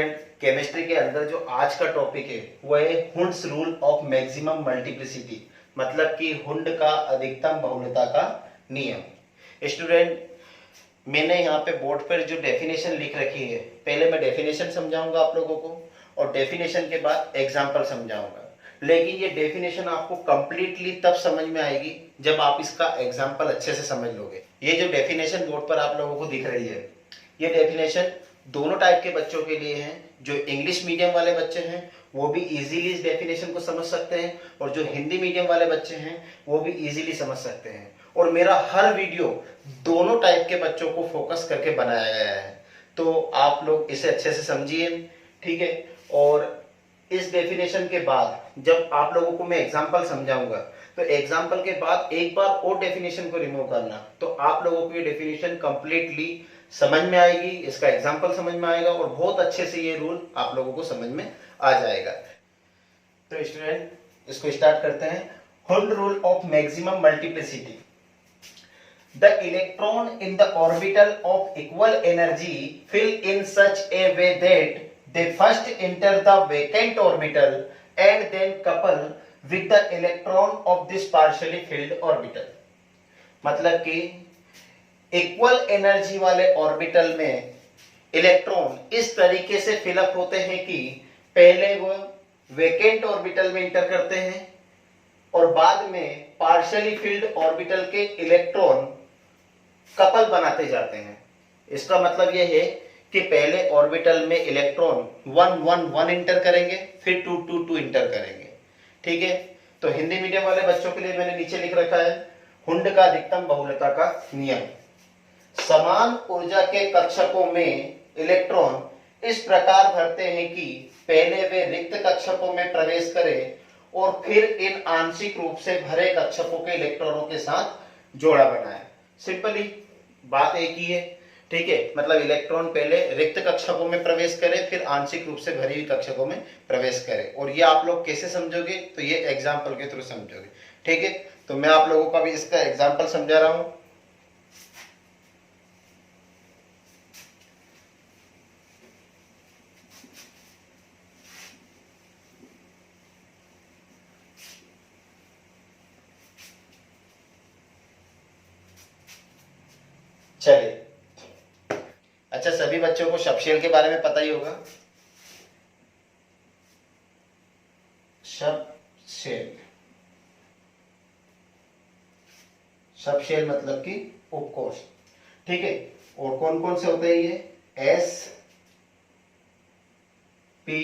Student, chemistry के अंदर जो आज का टॉपिक है वो है Hund's rule of maximum multiplicity, मतलब कि हुंड का अधिकतम बहुलता का नियम। स्टूडेंट, मैंने यहाँ पे बोर्ड पर जो डेफिनेशन लिख रखी है, पहले मैं डेफिनेशन समझाऊंगा आप लोगों को और डेफिनेशन के बाद एग्जाम्पल समझाऊंगा। लेकिन ये डेफिनेशन आपको कंप्लीटली तब समझ में आएगी जब आप इसका एग्जाम्पल अच्छे से समझ लोगे। ये जो डेफिनेशन बोर्ड पर आप लोगों को दिख रही है, ये डेफिनेशन दोनों टाइप के बच्चों के लिए है। जो इंग्लिश मीडियम वाले बच्चे हैं वो भी इजीली इस डेफिनेशन को समझ सकते हैं, और जो हिंदी मीडियम वाले बच्चे हैं वो भी इजीली समझ सकते हैं। और मेरा हर वीडियो दोनों टाइप के बच्चों को फोकस करके बनाया गया है, तो आप लोग इसे अच्छे से समझिए, ठीक है। और इस डेफिनेशन के बाद जब आप लोगों को मैं एग्जांपल समझाऊंगा, तो एग्जांपल के बाद एक बार और डेफिनेशन को रिमूव करना, तो आप लोगों को ये डेफिनेशन कंप्लीटली समझ में आएगी, इसका एग्जांपल समझ में आएगा और बहुत अच्छे से ये रूल आप लोगों को समझ में आ जाएगा। तो स्टूडेंट, इसको स्टार्ट करते हैं। Hund rule of maximum multiplicity. The electron in the orbital of equal energy fill in such a way that they first enter the vacant orbital and then couple with the electron of this partially filled orbital। मतलब कि equal energy वाले orbital में electron इस तरीके से fill up होते हैं कि पहले वो वेकेंट ऑर्बिटल में इंटर करते हैं और बाद में पार्शियली फिल्ड ऑर्बिटल के इलेक्ट्रॉन कपल बनाते जाते हैं। इसका मतलब यह है कि पहले ऑर्बिटल में इलेक्ट्रॉन 1 1 1 इंटर करेंगे, फिर 2 2 2 इंटर करेंगे, ठीक है। तो हिंदी मीडियम वाले बच्चों के लिए मैंने नीचे लिख रखा है हुंड का अधिकतम बहुलता का नियम। समान ऊर्जा के कक्षकों में इलेक्ट्रॉन इस प्रकार भरते हैं कि पहले वे रिक्त कक्षकों में प्रवेश करें और फिर इन आंशिक रूप से भरे कक्षकों के इलेक्ट्रॉनों के साथ जोड़ा बनाए। सिंपली बात एक ही है, ठीक है। मतलब इलेक्ट्रॉन पहले रिक्त कक्षकों में प्रवेश करे, फिर आंशिक रूप से भरी हुई कक्षकों में प्रवेश करे। और ये आप लोग कैसे समझोगे, तो ये एग्जाम्पल के थ्रू समझोगे, ठीक है। तो मैं आप लोगों को अभी इसका एग्जाम्पल समझा रहा हूं। चलिए, अच्छा, सभी बच्चों को सबशेल के बारे में पता ही होगा। सबशेल, सबशेल मतलब कि उपकोष, ठीक है। और कौन कौन से होते हैं ये? एस, पी,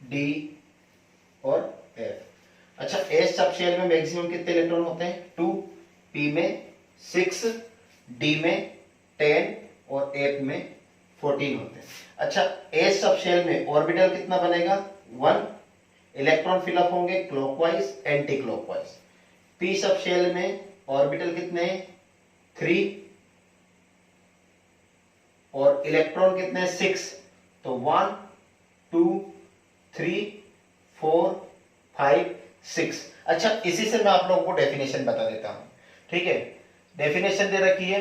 डी और एफ। अच्छा, एस सबशेल में मैक्सिमम कितने इलेक्ट्रॉन होते हैं? 2, पी में 6, डी में 10 और एफ में 14 होते हैं। अच्छा, एस सबशेल में ऑर्बिटल कितना बनेगा? 1। इलेक्ट्रॉन फिलअप होंगे clockwise, anti clockwise. P subshell में ऑर्बिटल कितने हैं? 3 और इलेक्ट्रॉन कितने हैं? 6। तो 1 2 3 4 5 6। अच्छा, इसी से मैं आप लोगों को डेफिनेशन बता देता हूं, ठीक है। डेफिनेशन दे रखी है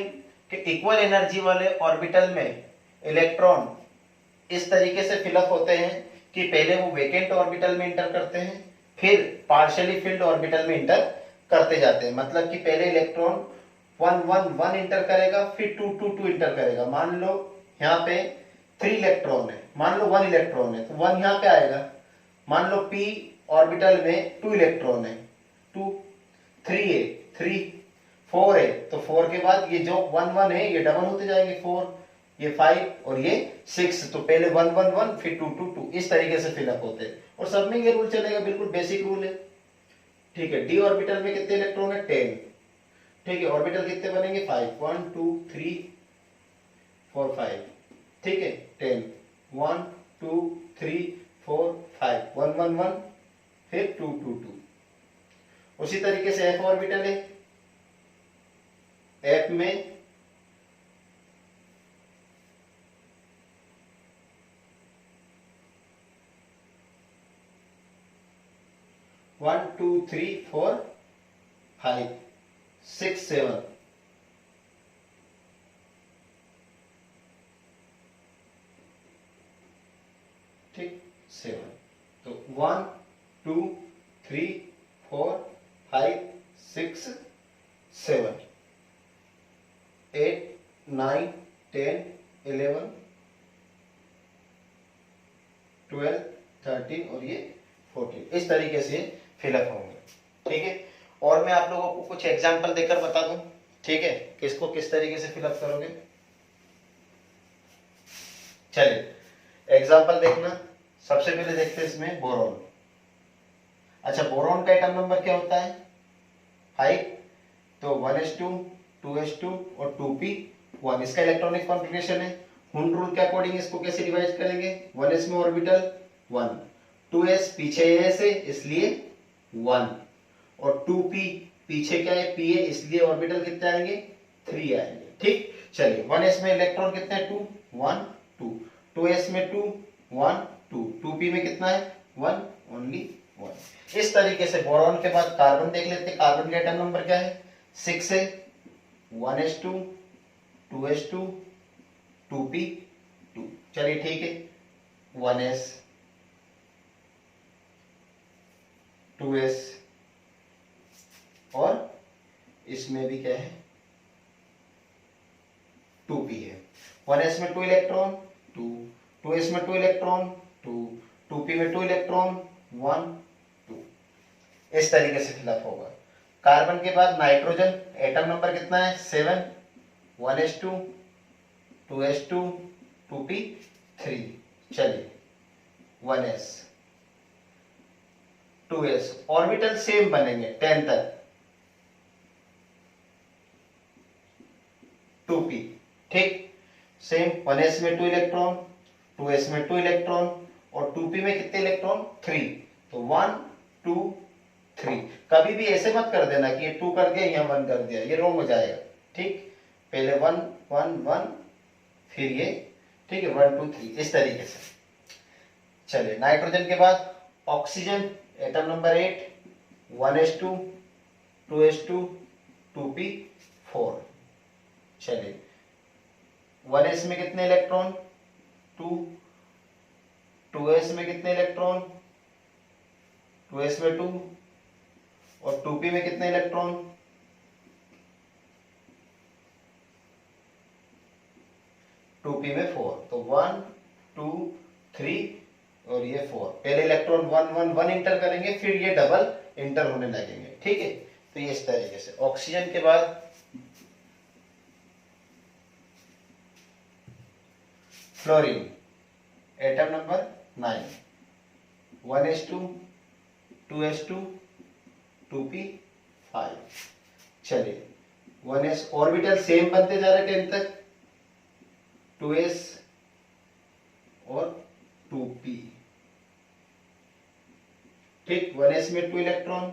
कि इक्वल एनर्जी वाले ऑर्बिटल में इलेक्ट्रॉन इस तरीके से फिलअप होते हैं कि पहले वो वेकेंट ऑर्बिटल में इंटर करते हैं, फिर पार्शियली फिल्ड ऑर्बिटल में इंटर करते जाते हैं। मतलब कि पहले इलेक्ट्रॉन 1 1 1 इंटर करेगा, फिर 2 2 2 इंटर करेगा। मान लो यहाँ पे 3 इलेक्ट्रॉन है, मान लो 1 इलेक्ट्रॉन है, तो 1 यहाँ पे आएगा। मान लो p ऑर्बिटल में 2 इलेक्ट्रॉन है, 2 3 है, 3 4 है, तो 4 के बाद ये जो 1 1 है ये डबल होते जाएंगे, 4, ये 5 और ये 6। तो पहले 1 1 1 फिर 2 2 2, इस तरीके से फिलअप होते हैं। और सब में ये रूल चलेगा, बिल्कुल बेसिक रूल है, ठीक है। डी ऑर्बिटल में कितने इलेक्ट्रॉन है? 10, ठीक है। ऑर्बिटल कितने बनेंगे? 5, 1 2 3 4 5, ठीक है। 10, 1 2 3 4 5, 1 1 1 फिर 2 2 2। उसी तरीके से एफ ऑर्बिटल है, एफ में 1 2 3 4 5 6 7, ठीक 7। तो 1 2 3 4 5 6 7 8 9 10 11 12 13 और ये 14। इस तरीके से फिलअप होंगे, ठीक है। और मैं आप लोगों को कुछ एग्जाम्पल देकर बता दूं, ठीक है, किसको किस तरीके से फिलअप करोगे। चलिए एग्जाम्पल देखना। सबसे पहले देखते हैं इसमें बोरॉन। अच्छा, बोरॉन का एटम नंबर क्या होता है 5। तो 1s2 2s2 और 2p1 इसका इलेक्ट्रॉनिक कॉन्फ़िगरेशन है। हुंड रूल के अकॉर्डिंग इसको कैसे डिवाइड करेंगे, 1s में ऑर्बिटल 1, 2s पीछे s है इसलिए 1 और 2p पीछे क्या है p है इसलिए ऑर्बिटल कितने आएंगे 3 आएंगे, ठीक। चलिए 1s में इलेक्ट्रॉन कितने हैं 2 1 2, 2s में 2 1 2, 2p में कितना है 1 ओनली 1। इस तरीके से बोरॉन के बाद कार्बन देख लेते हैं। कार्बन का एटम नंबर क्या है 6 है, 1s2 2s2 2p2। चलिए ठीक है, 1s 2s और इसमें भी क्या है 2p है। 1s में 2 इलेक्ट्रॉन 2, 2s में 2 इलेक्ट्रॉन 2, 2p में 2 इलेक्ट्रॉन 1 2। इस तरीके से फिलअप होगा। कार्बन के बाद नाइट्रोजन एटम नंबर कितना है 7, 1s2 2s2 2p3। चलिए 1s 2s ऑर्बिटल सेम बनेंगे 10 तक 2p, ठीक सेम। 1s में 2 इलेक्ट्रॉन 2s में 2 इलेक्ट्रॉन और 2p में कितने इलेक्ट्रॉन 3। तो 1 2 3। कभी भी ऐसे मत कर देना कि ये 2 कर दिया यहाँ 1 कर दिया, ये रॉन्ग हो जाएगा, ठीक। पहले 1 1 1 फिर ये, ठीक है 1 2 3 इस तरीके से। चलिए नाइट्रोजन के बाद oxygen atom number 8, 1s2 2s2 2p4। चलिए 1s में कितने इलेक्ट्रॉन 2, 2s में कितने इलेक्ट्रॉन 2s में 2 और 2p में कितने इलेक्ट्रॉन 2p में 4। तो 1 2 3 और ये 4। पहले इलेक्ट्रॉन 1 1 1 इंटर करेंगे फिर ये डबल इंटर होने लगेंगे, ठीक है। तो ये इस तरीके से। ऑक्सीजन के बाद fluorine atom number 9, 1s2 2s2 2p5। चलिए 1s ऑर्बिटल सेम बनते जा रहे 10 तक 2s और 2p, ठीक। 1s में 2 इलेक्ट्रॉन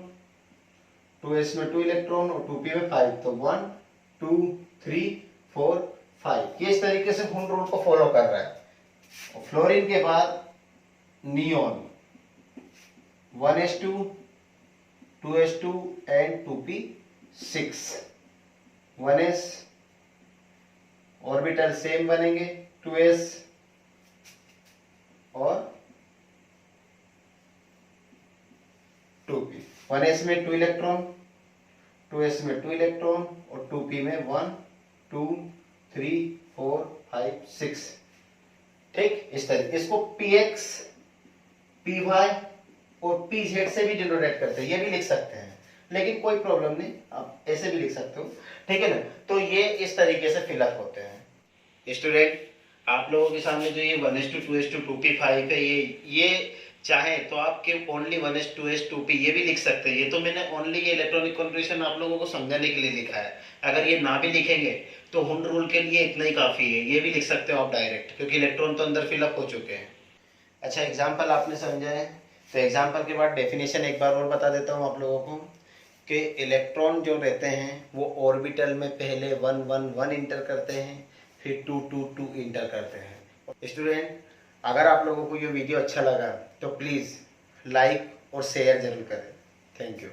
2s में 2 इलेक्ट्रॉन और 2p में 5। तो 1 2 3 4 5। ये इस तरीके से हुंड रूल को फॉलो कर रहा है। फ्लोरीन के बाद neon 1s2 2s2 and 2p6। 1s orbital same बनेंगे 2s और 2p। 1s में 2 इलेक्ट्रॉन 2s में 2 इलेक्ट्रॉन और 2p में 1 2 3 4 5 6, ठीक। इस तरीके इसको px py और pz से भी डिनोटेट करते हैं, ये भी लिख सकते हैं लेकिन कोई प्रॉब्लम नहीं, आप ऐसे भी लिख सकते हो, ठीक है ना। तो ये इस तरीके से फिलअप होते हैं। स्टूडेंट आप लोगों के सामने जो ये 1s2 2s2 2p5 है, ये चाहे तो आपके ओनली 1s 2s 2p ये भी लिख सकते हैं। ये तो मैंने ओनली ये इलेक्ट्रॉनिक कॉन्फ़िगरेशन आप लोगों को समझाने के लिए लिखा है। अगर ये ना भी लिखेंगे तो हुंड रूल के लिए इतना ही काफी है, ये भी लिख सकते हो आप डायरेक्ट, क्योंकि इलेक्ट्रॉन तो अंदर फिलअप हो चुके हैं। अच्छा एग्जाम्पल आपने समझा है, तो एग्जाम्पल के बाद डेफिनेशन एक बार और बता देता हूँ आप लोगों को कि इलेक्ट्रॉन जो रहते हैं वो ऑर्बिटल में पहले 1 1 1 इंटर करते हैं फिर 2 2 2 इंटर करते हैं। स्टूडेंट अगर आप लोगों को ये वीडियो अच्छा लगा तो प्लीज़ लाइक और शेयर जरूर करें। Thank you.